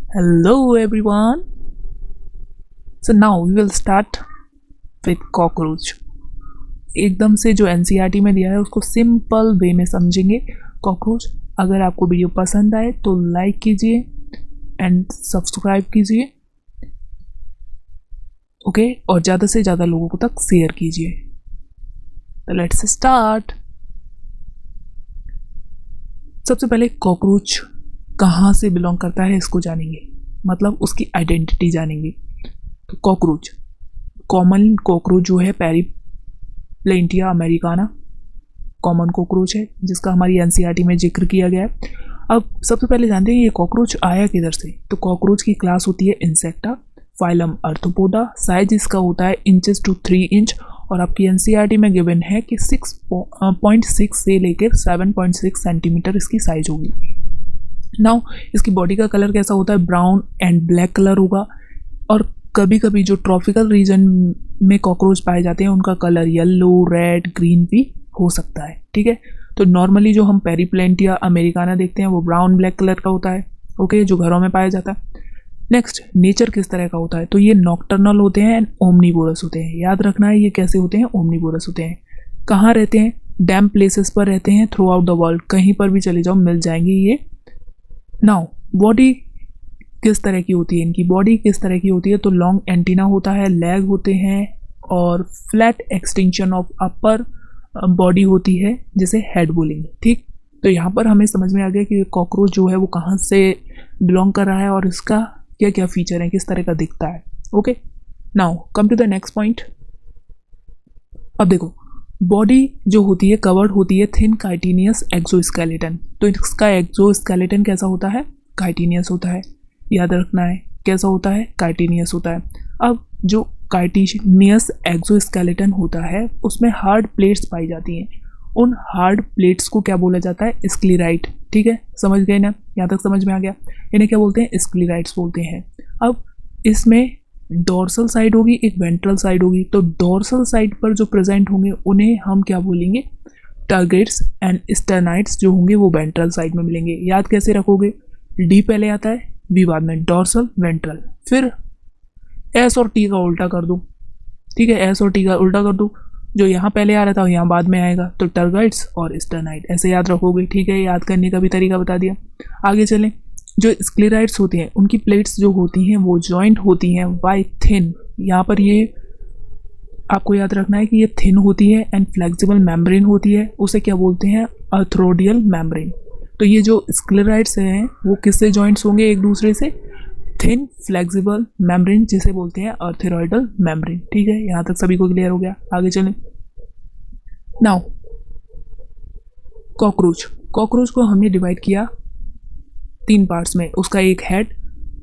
Hello everyone. So now we will start with cockroach. एकदम से जो एनसीईआरटी में दिया है उसको सिंपल वे में समझेंगे कॉकरोच। अगर आपको वीडियो पसंद आए तो लाइक कीजिए एंड सब्सक्राइब कीजिए, ओके, और ज़्यादा से ज़्यादा लोगों तक शेयर कीजिए। तो लेट्स स्टार्ट। सबसे पहले कॉकरोच कहाँ से बिलोंग करता है इसको जानेंगे, मतलब उसकी आइडेंटिटी जानेंगे। तो कॉकरोच, कॉमन कॉकरोच जो है पेरिप्लेंटिया अमेरिकाना कॉमन कॉकरोच है, जिसका हमारी एनसीईआरटी में जिक्र किया गया है। अब सबसे पहले जानते हैं ये कॉकरोच आया किधर से। तो कॉकरोच की क्लास होती है इंसेक्टा, फाइलम अर्थोपोडा, साइज इसका होता है इंचेस टू 3 इंच, और आपकी एनसीईआरटी में गिवन है कि 6.6 से लेकर 7.6 सेंटीमीटर इसकी साइज होगी। नाउ इसकी बॉडी का कलर कैसा होता है, ब्राउन एंड ब्लैक कलर होगा, और कभी कभी जो ट्रॉपिकल रीजन में कॉकरोच पाए जाते हैं उनका कलर येलो, रेड, ग्रीन भी हो सकता है। ठीक है, तो नॉर्मली जो हम पेरिप्लेंटिया अमेरिकाना देखते हैं वो ब्राउन ब्लैक कलर का होता है, ओके, जो घरों में पाया जाता है। नेक्स्ट, नेचर किस तरह का होता है, तो ये नॉक्टर्नल होते हैं एंड ओमनीवोरस होते हैं। याद रखना है ये कैसे होते हैं, ओमनीवोरस होते हैं। कहाँ रहते हैं, डैम्प प्लेसेस पर रहते हैं थ्रू आउट द वर्ल्ड, कहीं पर भी चले जाओ मिल जाएंगे ये। नाउ बॉडी किस तरह की होती है, इनकी बॉडी किस तरह की होती है, तो लॉन्ग एंटीना होता है, लेग होते हैं, और flat extension of upper body होती है जिसे हेड बोलेंगे। ठीक, तो यहाँ पर हमें समझ में आ गया कि कॉकरोच जो है वो कहाँ से बिलोंग कर रहा है और इसका क्या क्या फीचर है, किस तरह का दिखता है। Okay, now come to the next point. अब देखो, बॉडी जो होती है कवर्ड होती है थिन काइटिनियस एक्सोस्केलेटन। तो इसका एक्सोस्केलेटन कैसा होता है, काइटिनियस होता है। याद रखना है कैसा होता है, काइटिनियस होता है। अब जो काइटिनियस एक्सोस्केलेटन होता है उसमें हार्ड प्लेट्स पाई जाती हैं। उन हार्ड प्लेट्स को क्या बोला जाता है, स्क्लेराइट। ठीक है, समझ गए ना, यहाँ तक समझ में आ गया। इन्हें क्या बोलते हैं, स्क्लेराइट्स बोलते हैं। अब इसमें डोर्सल साइड होगी, एक वेंट्रल साइड होगी। तो डोर्सल साइड पर जो प्रेजेंट होंगे उन्हें हम क्या बोलेंगे, टर्गेट्स, एंड स्टर्नाइट्स जो होंगे वो वेंट्रल साइड में मिलेंगे। याद कैसे रखोगे, डी पहले आता है, वी बाद में, डोर्सल वेंट्रल, फिर एस और टी का उल्टा कर दो। ठीक है, एस और टी का उल्टा कर दो, जो यहाँ पहले आ रहा था यहाँ बाद में आएगा, तो टर्गाइट्स और स्टर्नाइट, ऐसे याद रखोगे। ठीक है, याद करने का भी तरीका बता दिया। आगे चलें, जो स्क्लेराइट्स होती हैं उनकी प्लेट्स जो होती हैं वो जॉइंट होती हैं बाय थिन। यहाँ पर ये आपको याद रखना है कि ये थिन होती है एंड फ्लेक्सिबल मेम्ब्रेन होती है, उसे क्या बोलते हैं, आर्थ्रोडियल मेम्ब्रेन। तो ये जो स्क्लेराइट्स हैं वो किससे जॉइंट्स होंगे, एक दूसरे से, थिन फ्लेक्सिबल मेम्ब्रेन जिसे बोलते हैं आर्थ्रोइडल मेम्ब्रेन। ठीक है, यहाँ तक सभी को क्लियर हो गया। आगे चलें। नाउ कॉकरोच, कॉकरोच को हमने डिवाइड किया 3 पार्ट्स में। उसका एक हेड,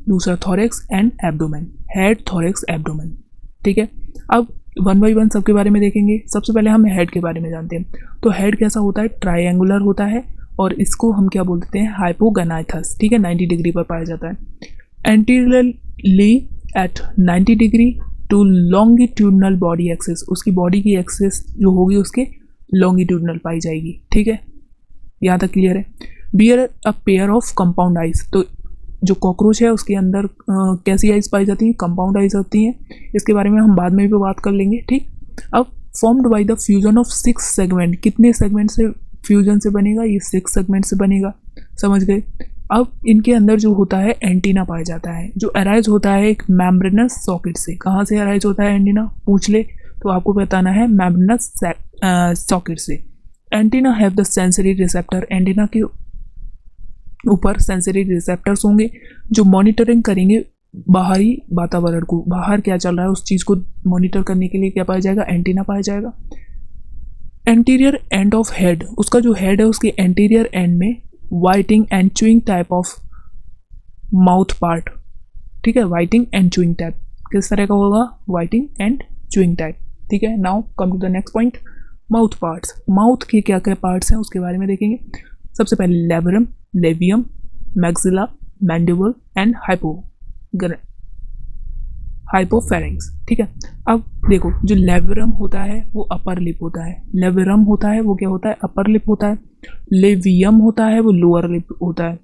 दूसरा thorax and abdomen. Head, thorax, abdomen. ठीक है, अब 1 बाय 1 सबके बारे में देखेंगे। सबसे पहले हम हेड के बारे में जानते हैं। तो हेड कैसा होता है, ट्रायंगुलर होता है, और इसको हम क्या बोलते हैं, हाइपोगोनाइथस। ठीक है, 90 डिग्री पर पाया जाता है। Anteriorly at 90 degree to longitudinal body axis, उसकी बॉडी की एक्सिस जो होगी उसके लॉन्गिट्यूडनल पाई जाएगी। ठीक है, यहाँ तक क्लियर है। Bear a pair of compound eyes, तो जो कॉकरोच है उसके अंदर कैसी आइज पाई जाती हैं, कंपाउंड आइज होती हैं। इसके बारे में हम बाद में भी बात कर लेंगे। ठीक, अब formed by the fusion of 6 segment, कितने सेगमेंट से फ्यूजन से बनेगा, ये 6 सेगमेंट से बनेगा। समझ गए। अब इनके अंदर जो होता है एंटीना पाया जाता है, जो अराइज होता है एक मेम्ब्रेनस सॉकेट से। कहाँ से अराइज होता है एंटीना, पूछ ले तो आपको बताना है, मेम्ब्रेनस सॉकेट से। Antenna have the sensory receptor, antenna के ऊपर सेंसरी रिसेप्टर्स होंगे जो मॉनिटरिंग करेंगे बाहरी वातावरण को, बाहर क्या चल रहा है उस चीज़ को मॉनिटर करने के लिए क्या पाया जाएगा, एंटीना पाया जाएगा। एंटीरियर एंड ऑफ हेड, उसका जो हेड है उसके एंटीरियर एंड में biting and chewing type of mouth part. ठीक है, वाइटिंग एंड च्यूइंग टाइप किस तरह का होगा, वाइटिंग एंड च्यूइंग टाइप। ठीक है, now come to the next point, mouth parts. Mouth के क्या क्या पार्ट्स हैं उसके बारे में देखेंगे। सबसे पहले labrum, labium, maxilla, mandible and hypopharynx. ठीक है, अब देखो, जो लेबरम होता है वो अपर लिप होता है, लेबरम होता है वो क्या होता है, अपर लिप होता है। लेवियम होता है वो लोअर लिप होता है।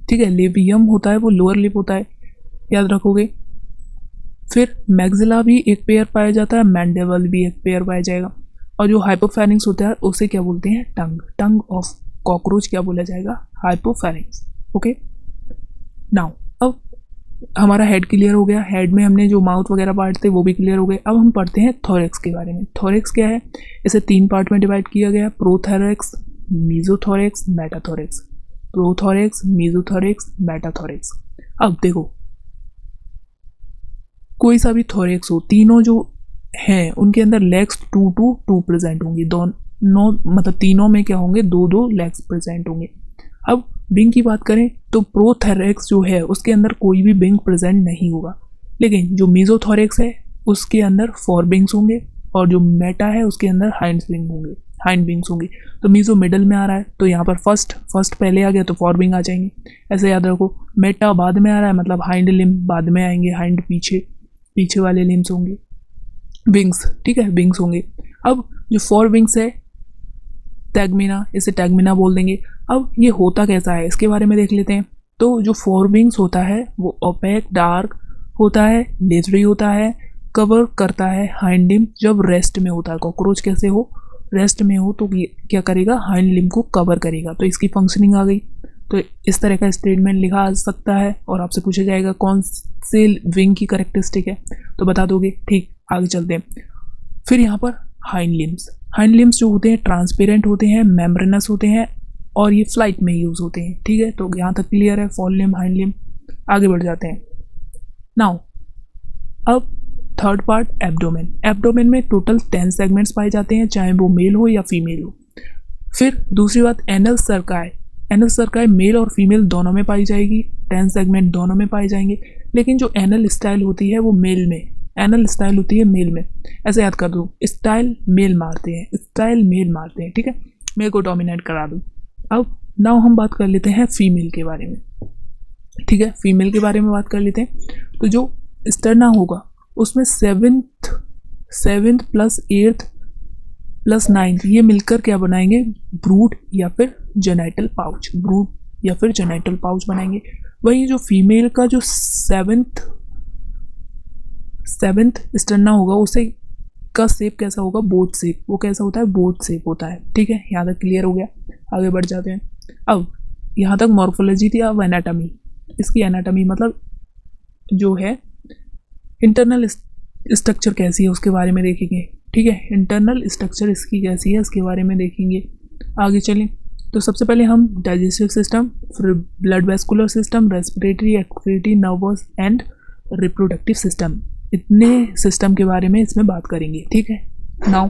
ठीक है। लेबियम होता है वो लोअर लिप होता है, याद रखोगे। फिर मैग्जिला भी एक पेयर पाया जाता है, मैंडिबल भी एक पेयर पाया जाएगा। और जो हाइपोफेरिंग्स होता है उसे क्या बोलते हैं, टंग। टंग ऑफ कॉकरोच क्या बोला जाएगा, हाइपोफेरिंग्स। ओके, नाउ अब हमारा हेड क्लियर हो गया। हेड में हमने जो माउथ वगैरह पार्ट थे वो भी क्लियर हो गए। अब हम पढ़ते हैं थोरेक्स के बारे में। थोरेक्स क्या है, इसे 3 पार्ट में डिवाइड किया गया, prothorax, mesothorax, metathorax. Prothorax, mesothorax, metathorax. अब देखो, कोई सा भी थोरेक्स हो, तीनों जो हैं उनके अंदर लेग्स 2 प्रेजेंट होंगी। दोनों मतलब तीनों में क्या होंगे, 2 लेग्स प्रेजेंट होंगे। अब विंग की बात करें तो प्रोथोरेक्स जो है उसके अंदर कोई भी विंग प्रेजेंट नहीं होगा, लेकिन जो मीजोथोरेक्स है उसके अंदर 4 विंग्स होंगे, और जो मेटा है उसके अंदर हाइंड विंग्स होंगे। तो मीजो मिडल में आ रहा है तो यहाँ पर फर्स्ट पहले आ गया तो 4 विंग आ जाएंगे, ऐसे याद रखो। मेटा बाद में आ रहा है मतलब हाइंड लिम्ब बाद में आएंगे, हाइंड पीछे वाले लिम्स होंगे, विंग्स, ठीक है, विंग्स होंगे। अब जो 4 विंग्स है टैगमिना, इसे टैगमिना बोल देंगे। अब ये होता कैसा है इसके बारे में देख लेते हैं। तो जो 4 विंग्स होता है वो ओपेक डार्क होता है, लेजरी होता है, कवर करता है हाइंड लिम्ब जब रेस्ट में होता है। कॉकरोच कैसे हो, रेस्ट में हो तो ये क्या करेगा, हाइंड लिम्ब को कवर करेगा। तो इसकी फंक्शनिंग आ गई। तो इस तरह का स्टेटमेंट लिखा आ सकता है और आपसे पूछा जाएगा कौन से विंग की करेक्टरिस्टिक है, तो बता दोगे। ठीक, आगे चलते हैं। फिर यहाँ पर हाइंड लिम्स जो होते हैं ट्रांसपेरेंट होते हैं, मेम्ब्रेनस होते हैं, और ये फ्लाइट में यूज़ होते हैं। ठीक है, तो यहाँ तक क्लियर है, फॉर लिम्ब, हाइंड लिम्ब। आगे बढ़ जाते हैं। नाउ अब थर्ड पार्ट एब्डोमेन में टोटल 10 सेगमेंट्स पाए जाते हैं, चाहे वो मेल हो या फीमेल हो। फिर दूसरी बात, एनल सर्काई मेल और फीमेल दोनों में पाई जाएगी, 10 सेगमेंट दोनों में पाए जाएंगे। लेकिन जो एनल स्टाइल होती है वो मेल में, ऐसे याद कर दो, स्टाइल मेल मारते हैं, ठीक है, मेल को डोमिनेट करा दो। अब नाउ हम बात कर लेते हैं फीमेल के बारे में। ठीक है, फीमेल के बारे में बात कर लेते हैं। तो जो स्टर्ना होगा उसमें 7th plus 8th plus 9th ये मिलकर क्या बनाएंगे, ब्रूड या फिर जेनाइटल पाउच बनाएंगे। वहीं जो फीमेल का जो 7th स्टर्ना होगा उसे का शेप कैसा होगा, बोट शेप। वो कैसा होता है, बोट शेप होता है। ठीक है, यहाँ तक क्लियर हो गया। आगे बढ़ जाते हैं। अब यहाँ तक मॉर्फोलॉजी थी। अब एनाटॉमी, इसकी एनाटॉमी मतलब जो है इंटरनल स्ट्रक्चर कैसी है उसके बारे में देखेंगे। ठीक है, इंटरनल स्ट्रक्चर इसकी कैसी है इसके बारे में देखेंगे। आगे चलें तो सबसे पहले हम डाइजेस्टिव सिस्टम, फिर blood vascular system, respiratory, excretory, nervous and reproductive system, इतने सिस्टम के बारे में इसमें बात करेंगे। ठीक है, नाउ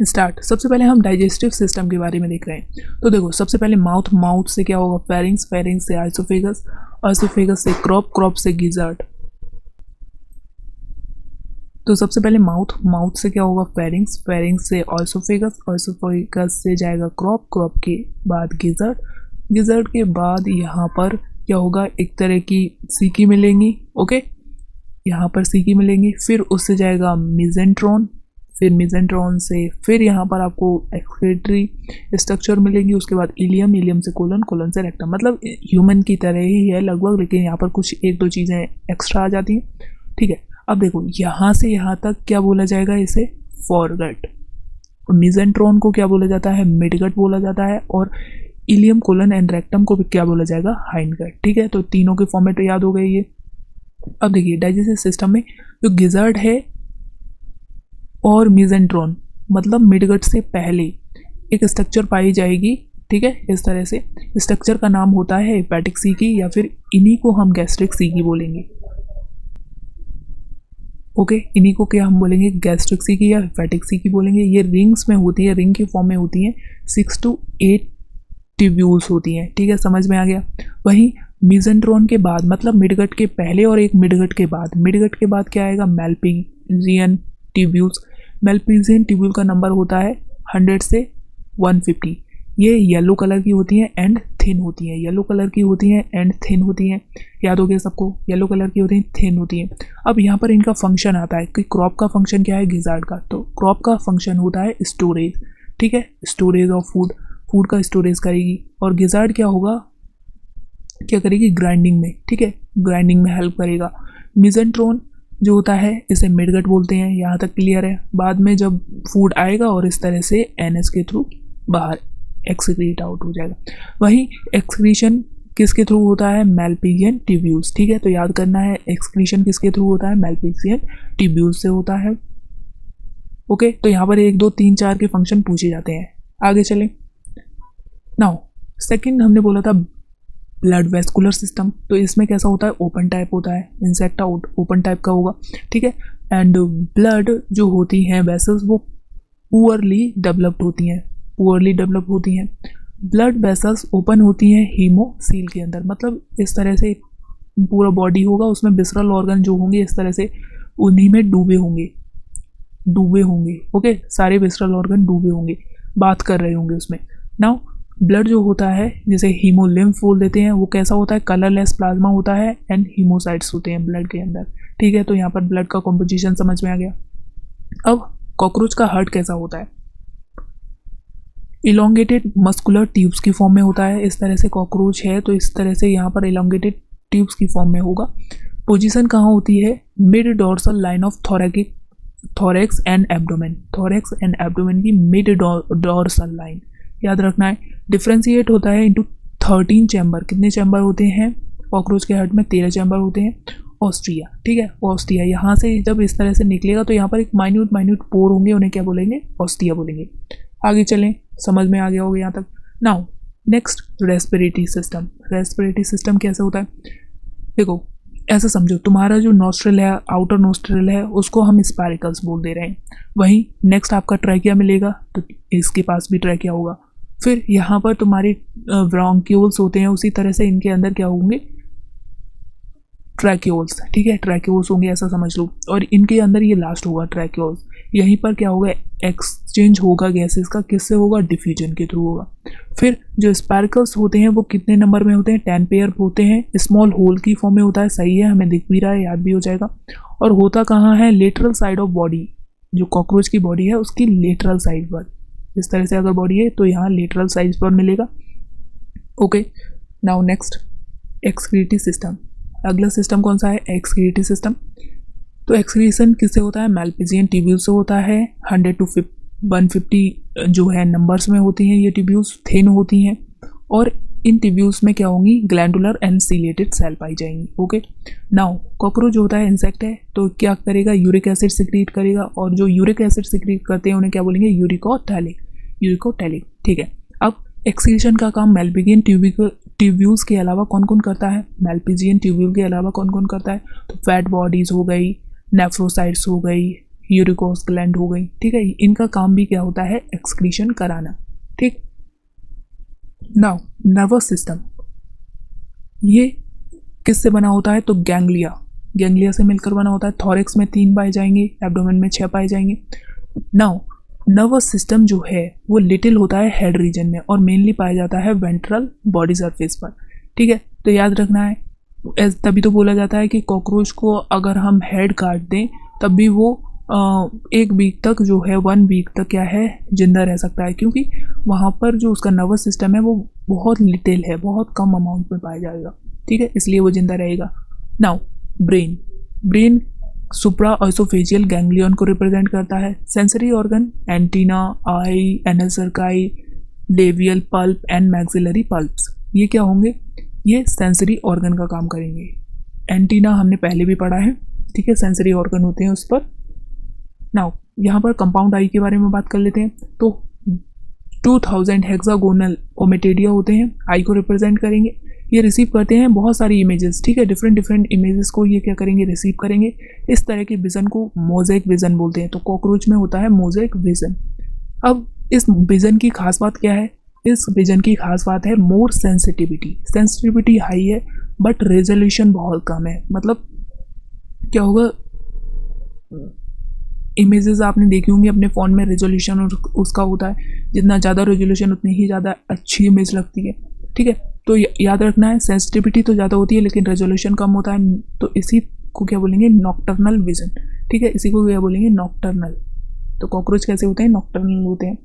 स्टार्ट। सबसे पहले हम डाइजेस्टिव सिस्टम के बारे में देख रहे हैं। तो देखो, सबसे पहले माउथ से क्या होगा, फेरिंग्स से आइसोफेगस से क्रॉप से गिजार्ड। तो सबसे पहले माउथ से क्या होगा, फेरिंग्स से ऑइसोफेगस से जाएगा क्रॉप के बाद गिजार्ड के बाद यहाँ पर क्या होगा, एक तरह की सीकी मिलेंगी। ओके, यहाँ पर सीकी मिलेंगी, फिर उससे जाएगा मिजेंट्रॉन, फिर मिजेंट्रॉन से फिर यहाँ पर आपको एक्सक्रीटरी स्ट्रक्चर मिलेंगी। उसके बाद इलियम से कोलन से रेक्टम। मतलब ह्यूमन की तरह ही है लगभग, लेकिन यहाँ पर कुछ 1-2 चीज़ें एक्स्ट्रा आ जाती हैं। ठीक है, अब देखो यहाँ से यहाँ तक क्या बोला जाएगा, इसे फॉरगट। मिजेंट्रॉन को क्या बोला जाता है, मिडगट बोला जाता है, और इलियम, कोलन एंड रेक्टम को भी क्या बोला जाएगा, हाइंडगट। ठीक है, तो तीनों के फॉर्मेट याद हो गए ये। अब देखिए, डाइजेस्टिव सिस्टम में जो गिजार्ड है और मिजेंट्रॉन मतलब मिडगट से पहले एक स्ट्रक्चर पाई जाएगी। ठीक है, इस तरह से स्ट्रक्चर का नाम होता है हेपेटिक सीकी, या फिर इन्हीं को हम गैस्ट्रिक सीकी बोलेंगे। ओके, इन्हीं को क्या हम बोलेंगे, गैस्ट्रिक सीकी या हेपेटिक सीकी बोलेंगे। ये रिंग्स में होती है, रिंग के फॉर्म में होती हैं, 6 to 8 ट्यूब्यूल्स होती हैं। ठीक है, समझ में आ गया। वहीं मिजेंट्रॉन के बाद मतलब मिडगट के पहले और एक मिडगट के बाद क्या आएगा, मेल्पिजियन ट्यूब्यूल्स। मेल्पिजियन ट्यूब्यूल का नंबर होता है 100 से 150। ये येलो कलर की होती हैं एंड थिन होती हैं, याद हो गया सबको, येलो कलर की होती हैं, थिन होती हैं। अब यहाँ पर इनका फंक्शन आता है कि क्रॉप का फंक्शन क्या है, गिजार्ड का। तो क्रॉप का फंक्शन होता है स्टोरेज। ठीक है, स्टोरेज ऑफ फूड का स्टोरेज करेगी। और गिजार्ड क्या होगा, क्या करेगी, ग्राइंडिंग में, ठीक है, ग्राइंडिंग में हेल्प करेगा। मिजेंट्रोन जो होता है इसे मिडगट बोलते हैं, यहाँ तक क्लियर है। बाद में जब फूड आएगा और इस तरह से एनएस के थ्रू बाहर एक्सक्रीट आउट हो जाएगा। वहीं एक्सक्रीशन किसके थ्रू होता है, मैल्पिजियन ट्यूब्यूल्स, ठीक है, तो याद करना है एक्सक्रीशन किसके थ्रू होता है, मैल्पिजियन ट्यूब्यूल्स से होता है। ओके, तो यहाँ पर 1 2 3 4 के फंक्शन पूछे जाते हैं। आगे चलें। नाउ सेकंड हमने बोला था ब्लड वेस्कुलर सिस्टम, तो इसमें कैसा होता है, ओपन टाइप होता है, इंसेक्टा ओपन टाइप का होगा, ठीक है। एंड ब्लड जो होती हैं वेसल्स वो पुअरली डेवलप्ड होती हैं। ब्लड वेसल्स ओपन होती हैं हीमोसील के अंदर, मतलब इस तरह से पूरा बॉडी होगा, उसमें विसरल ऑर्गन जो होंगे इस तरह से उन्हीं में डूबे होंगे। ओके, सारे विसरल ऑर्गन डूबे होंगे, बात कर रहे होंगे उसमें। नाउ ब्लड जो होता है जिसे हीमोलिम्फ बोल देते हैं, वो कैसा होता है, कलरलेस प्लाज्मा होता है एंड हीमोसाइट्स होते हैं ब्लड के अंदर, ठीक है। तो यहाँ पर ब्लड का कॉम्पोजिशन समझ में आ गया। अब कॉकरोच का हार्ट कैसा होता है, इलोंगेटेड मस्कुलर ट्यूब्स की फॉर्म में होता है। इस तरह से कॉकरोच है तो इस तरह से यहाँ पर इलोंगेटेड ट्यूब्स की फॉर्म में होगा। पोजीशन कहाँ होती है, mid dorsal line of thorax and abdomen की मिड डॉर्सल लाइन, याद रखना है। डिफ्रेंशिएट होता है इनटू 13 चैम्बर, कितने चैम्बर होते हैं कॉकरोच के हार्ट में, 13 चैम्बर होते हैं। ऑस्ट्रिया, ठीक है, ऑस्ट्रिया यहाँ से जब इस तरह से निकलेगा तो यहाँ पर एक माइन्यूट पोर होंगे, उन्हें क्या बोलेंगे, ऑस्टिया बोलेंगे। आगे चलें, समझ में आ गया होगा यहाँ तक। नाउ नेक्स्ट रेस्पिरेटरी सिस्टम कैसे होता है, देखो ऐसा समझो तुम्हारा जो नोस्ट्रल है, आउटर नोस्ट्रल है, उसको हम स्पाइरिकल्स बोल दे रहे हैं। वहीं नेक्स्ट आपका ट्रैकिया मिलेगा तो इसके पास भी ट्रैकिया होगा। फिर यहाँ पर तुम्हारी ब्रोंक्यूल्स होते हैं, उसी तरह से इनके अंदर क्या होंगे, ट्रैक्यूल्स, ठीक है, ट्रैक्यूल्स होंगे, ऐसा समझ लो। और इनके अंदर ये लास्ट होगा ट्रैक्यूल्स। यहीं पर क्या होगा, एक्सचेंज होगा गैसेस का, किससे होगा, डिफ्यूजन के थ्रू होगा। फिर जो स्पार्कल्स होते हैं वो कितने नंबर में होते हैं, 10 पेयर होते हैं, स्मॉल होल की फॉर्म में होता है, सही है, हमें दिख भी रहा है, याद भी हो जाएगा। और होता कहाँ है, लेटरल साइड ऑफ बॉडी, जो कॉकरोच की बॉडी है उसकी लेटरल साइड पर, इस तरह से अगर बॉडी है तो यहाँ लेटरल साइड पर मिलेगा। Okay, now next excretory system. अगला सिस्टम कौन सा है, एक्सक्रीटरी सिस्टम। तो एक्सक्रीशन किससे होता है, मैल्पिजियन ट्यूब्यूल से होता है। 100 to 150 जो है नंबर्स में होती हैं ये ट्यूब्यूल्स, थिन होती हैं, और इन ट्यूब्यूल्स में क्या होंगी, ग्लैंडुलर एंड सीलेटेड सेल पाई जाएंगी। ओके, नाउ कॉकरोच जो होता है इंसेक्ट है तो क्या करेगा, यूरिक एसिड सिक्रीट करेगा, और जो यूरिक एसिड सिक्रीट करते हैं उन्हें क्या बोलेंगे, यूरिकोटैलिक, ठीक है। अब एक्सक्रीशन का काम मैल्पिजियन ट्यूब्यूल्स के अलावा कौन कौन करता है, मैल्पिजियन ट्यूब्यूल के अलावा कौन कौन करता है, तो फैट बॉडीज हो गई, नेफ्रोसाइट्स हो गई, यूरिकोस ग्लैंड हो गई, ठीक है, इनका काम भी क्या होता है, एक्सक्रीशन कराना, ठीक। नाउ नर्वस सिस्टम, ये किससे बना होता है, तो गैंग्लिया से मिलकर बना होता है। थॉरैक्स में 3 पाए जाएंगे, एब्डोमेन में 6 पाए जाएंगे। नाउ नर्वस सिस्टम जो है वो लिटिल होता है हेड रीजन में, और मेनली पाया जाता है वेंट्रल बॉडी सरफेस पर, ठीक है। तो याद रखना है, तभी तो बोला जाता है कि कॉकरोच को अगर हम हेड काट दें तब भी वो 1 वीक तक जो है, 1 वीक तक क्या है, जिंदा रह सकता है, क्योंकि वहाँ पर जो उसका नर्वस सिस्टम है वो बहुत लिटिल है, बहुत कम अमाउंट में पाया जाएगा, ठीक है, इसलिए वो जिंदा रहेगा। Now brain supra oesophageal ganglion को रिप्रेजेंट करता है। Sensory organ, antenna, eye, anal cerci, लेवियल पल्प एंड मैक्सिलरी पल्प्स, ये क्या होंगे, ये सेंसरी ऑर्गन का काम करेंगे। एंटीना हमने पहले भी पढ़ा है, ठीक है, सेंसरी ऑर्गन होते हैं उस पर। नाउ यहाँ पर कंपाउंड आई के बारे में बात कर लेते हैं। तो 2000 हेक्सागोनल ओमेटेडिया होते हैं, आई को रिप्रेजेंट करेंगे। ये रिसीव करते हैं बहुत सारी इमेजेस, ठीक है, डिफरेंट इमेजेस को ये क्या करेंगे, रिसीव करेंगे। इस तरह के विजन को मोज़ेक विजन बोलते हैं। तो कॉकरोच में होता है मोज़ेक विजन। अब इस विजन की खास बात क्या है, इस विजन की खास बात है मोर सेंसिटिविटी हाई है बट रेजोल्यूशन बहुत कम है। मतलब क्या होगा, इमेजेस आपने देखी होंगी अपने फ़ोन में, रेजोल्यूशन उसका होता है, जितना ज़्यादा रेजोल्यूशन उतनी ही ज़्यादा अच्छी इमेज लगती है, ठीक है। तो याद रखना है, सेंसिटिविटी तो ज़्यादा होती है लेकिन रेजोल्यूशन कम होता है, तो इसी को क्या बोलेंगे, नॉक्टर्नल विजन, ठीक है, इसी को क्या बोलेंगे, नॉक्टर्नल। तो कॉकरोच कैसे होते हैं, नॉक्टर्नल होते हैं।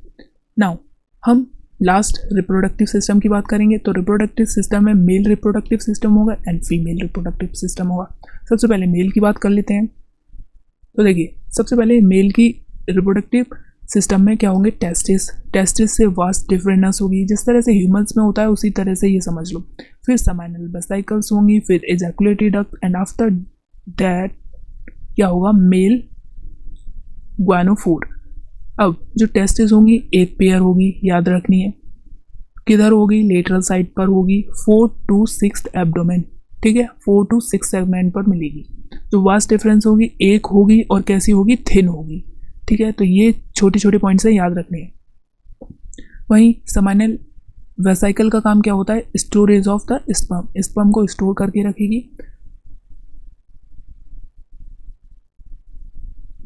नाउ हम लास्ट रिप्रोडक्टिव सिस्टम की बात करेंगे तो रिप्रोडक्टिव सिस्टम में मेल रिप्रोडक्टिव सिस्टम होगा एंड फीमेल रिप्रोडक्टिव सिस्टम होगा। सबसे पहले मेल की बात कर लेते हैं। तो देखिए सबसे पहले मेल की रिप्रोडक्टिव सिस्टम में क्या होंगे, टेस्टिस से वास्ट डिफरेंस होगी, जिस तरह से ह्यूमंस में होता है उसी तरह से ये समझ लो। फिर सेमिनल वेसिकल्स होंगी, फिर ejaculatory duct and after that क्या होगा, मेल ग्वानोफोर। अब जो टेस्टिस होंगी एक पेयर होगी, याद रखनी है, किधर होगी, लेटरल साइड पर होगी, 4 to 6 एब्डोमेन, ठीक है, 4 to 6 सेगमेंट पर मिलेगी। जो वास्ट डिफरेंस होगी एक होगी और कैसी होगी, थिन होगी, ठीक है। तो ये छोटे छोटे पॉइंट्स हैं, याद रखने हैं। वहीं सेमिनल वेसिकल का काम क्या होता है, स्टोरेज ऑफ द स्पर्म को स्टोर करके रखेगी।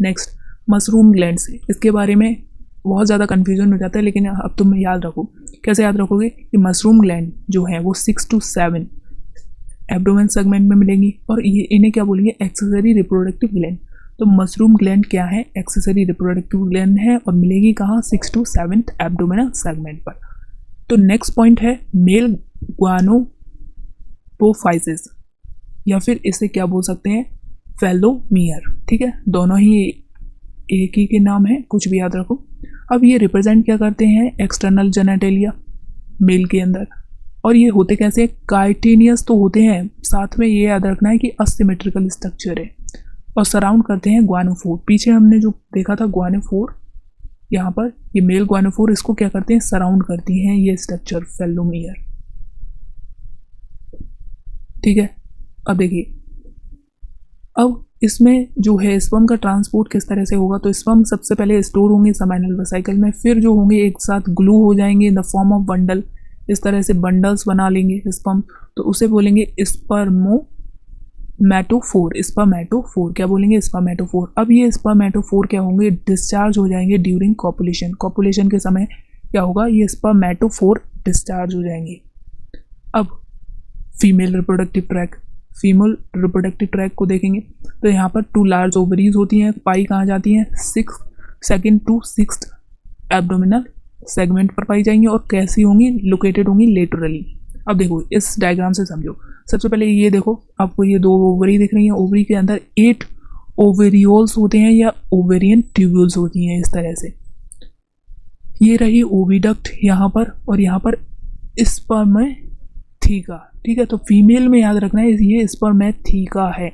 नेक्स्ट मशरूम ग्लैंड्स, इसके बारे में बहुत ज़्यादा कन्फ्यूजन हो जाता है, लेकिन अब तुम याद रखो। कैसे याद रखोगे कि मशरूम ग्लैंड जो है वो 6 to 7 एब्डोमेन सेगमेंट में मिलेंगी और ये इन्हें क्या बोलेंगे, एक्सेसरी रिप्रोडक्टिव ग्लैंड। तो मशरूम ग्लैंड क्या है, एक्सेसरी रिप्रोडक्टिव ग्लैंड है और मिलेगी कहाँ, 6 to 7 एब्डोमेनल सेगमेंट पर। तो नेक्स्ट पॉइंट है मेल ग्वानोपोफाइसिस, या फिर इसे क्या बोल सकते हैं, फेलोमियर, ठीक है। दोनों ही एक ही के नाम है, कुछ भी याद रखो। अब ये रिप्रेजेंट क्या करते हैं, एक्सटर्नल जेनेटेलिया मेल के अंदर, और ये होते कैसे, काइटिनियस तो होते हैं, साथ में ये याद रखना है कि असिमेट्रिकल स्ट्रक्चर है, और सराउंड करते हैं ग्वानोफोर। पीछे हमने जो देखा था ग्वानोफोर, यहाँ पर ये मेल ग्वानोफोर इसको क्या करते हैं, सराउंड करती हैं ये स्ट्रक्चर फेलोमियर, ठीक है। अब देखिए, अब इसमें जो है स्पर्म का ट्रांसपोर्ट किस तरह से होगा, तो स्पर्म सबसे पहले स्टोर होंगे सेमिनल वेसिकल में, फिर जो होंगे एक साथ ग्लू हो जाएंगे in the form of bundle, इस तरह से बंडल्स बना लेंगे स्पर्म, तो उसे बोलेंगे स्पर्मेटोफोर, क्या बोलेंगे, स्पर्मेटोफोर। अब ये स्पर्मेटोफोर क्या होंगे, डिस्चार्ज हो जाएंगे ड्यूरिंग कॉपुलेशन के समय क्या होगा, ये स्पर्मेटोफोर डिस्चार्ज हो जाएंगे। अब फीमेल रिप्रोडक्टिव ट्रैक को देखेंगे तो यहाँ पर 2 लार्ज ओवरीज होती हैं, पाई कहाँ जाती हैं, 2nd to 6th abdominal segment पर पाई जाएंगी और कैसी होंगी, लोकेटेड होंगी लेटरली। अब देखो इस डायग्राम से समझो, सबसे पहले ये देखो, आपको ये 2 ओवरी दिख रही हैं, ओवरी के अंदर 8 ओवेरियोल्स होते हैं या ओवेरियन ट्यूब्यूल्स होती हैं, इस तरह से। ये रही ओविडक्ट यहाँ पर, और यहाँ पर स्पर्मेथीका, ठीक है। तो फीमेल में याद रखना है ये स्पर्मेथीका है,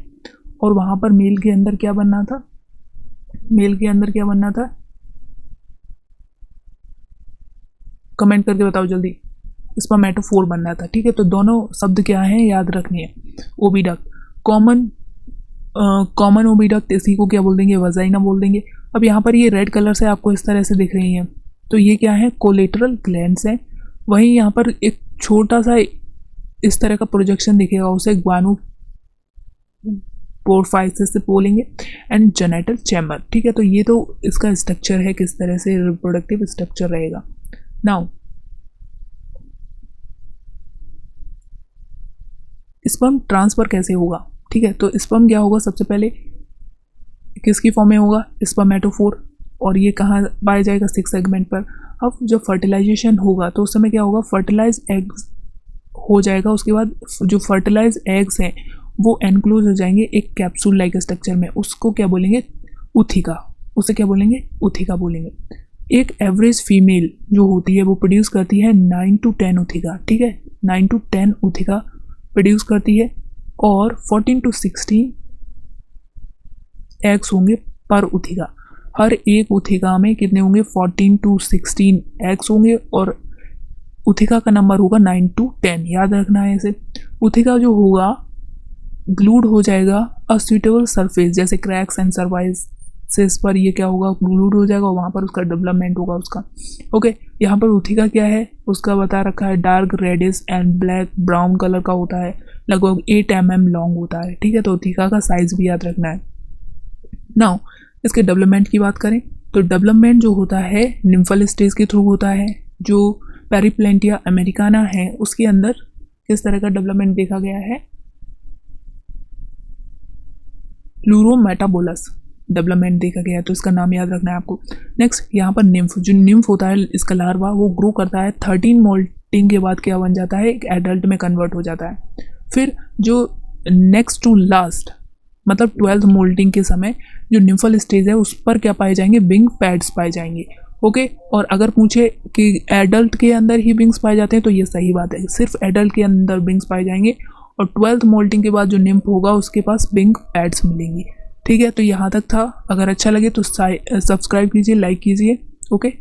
और वहाँ पर मेल के अंदर क्या बनना था, कमेंट करके बताओ जल्दी, स्पर्मेटोफोर बनना था, ठीक है। तो दोनों शब्द क्या हैं, याद रखनी है। ओविडक्ट, कॉमन ओविडक्ट, इसी को क्या बोल देंगे, वजाइना बोल देंगे। अब यहाँ पर ये रेड कलर से आपको इस तरह से दिख रही हैं, तो ये क्या है, कोलेटरल ग्लैंड्स हैं। वहीं यहाँ पर एक छोटा सा इस तरह का प्रोजेक्शन दिखेगा, उसे ग्वानोपोफाइसिस से बोलेंगे, एंड जेनेटल चैम्बर, ठीक है। तो ये तो इसका स्ट्रक्चर है, किस तरह से रिप्रोडक्टिव स्ट्रक्चर रहेगा। नाउ स्पर्म ट्रांसफर कैसे होगा, ठीक है। तो स्पर्म क्या होगा, सबसे पहले किसकी फॉर्म में होगा, स्पर्मेटोफोर, और ये कहाँ पाया जाएगा, 6 सेगमेंट पर। अब जब फर्टिलाइजेशन होगा तो उस समय क्या होगा, फर्टिलाइज एग्स हो जाएगा, उसके बाद जो फर्टिलाइज एग्स हैं वो एनक्लोज हो जाएंगे एक कैप्सूल लाइक स्ट्रक्चर में, उसको क्या बोलेंगे, उथिका, उसे क्या बोलेंगे, उथिका बोलेंगे। एक एवरेज फीमेल जो होती है वो प्रोड्यूस करती है 9 to 10 उथिका, ठीक है, 9 to 10 उथिका प्रोड्यूस करती है, और 14 to 16 एग्स होंगे पर उथिका। हर एक उथिका में कितने होंगे, 14 to 16 एग्स होंगे, और उथिका का नंबर होगा 9 to 10, याद रखना है इसे। उथिका जो होगा ग्लूड हो जाएगा असूटेबल सरफेस, जैसे क्रैक्स एंड सर्वाइसेस पर ये क्या होगा, ग्लूड हो जाएगा, वहाँ पर उसका डेवलपमेंट होगा उसका। ओके, यहाँ पर उथिका क्या है, उसका बता रखा है, dark reddish and black brown colour का होता है, लगभग 8 mm लॉन्ग होता है, ठीक है। तो उथिका का साइज भी याद रखना है। नाउ इसके डेवलपमेंट की बात करें तो डेवलपमेंट जो होता है निम्फल स्टेज के थ्रू होता है। जो पेरिप्लेंटिया अमेरिकाना है उसके अंदर किस तरह का डेवलपमेंट देखा गया है, प्लूरोमेटाबोलस, डेवलपमेंट देखा गया है, तो इसका नाम याद रखना है आपको। नेक्स्ट यहाँ पर निम्फ, जो निम्फ होता है इसका लार्वा, वो ग्रो करता है 13 मोल्टिंग के बाद क्या बन जाता है, एक एडल्ट में कन्वर्ट हो जाता है। फिर जो नेक्स्ट टू लास्ट मतलब 12th मोल्टिंग के समय जो निम्फल स्टेज है उस पर क्या पाए जाएंगे, विंग पैड्स पाए जाएंगे। ओके, और अगर पूछे कि एडल्ट के अंदर ही विंग्स पाए जाते हैं तो ये सही बात है, सिर्फ एडल्ट के अंदर विंग्स पाए जाएंगे और 12th मोल्टिंग के बाद जो निम्फ होगा उसके पास विंग पैड्स मिलेंगी। ठीक है, तो यहाँ तक था। अगर अच्छा लगे तो सब्सक्राइब कीजिए, लाइक कीजिए। ओके।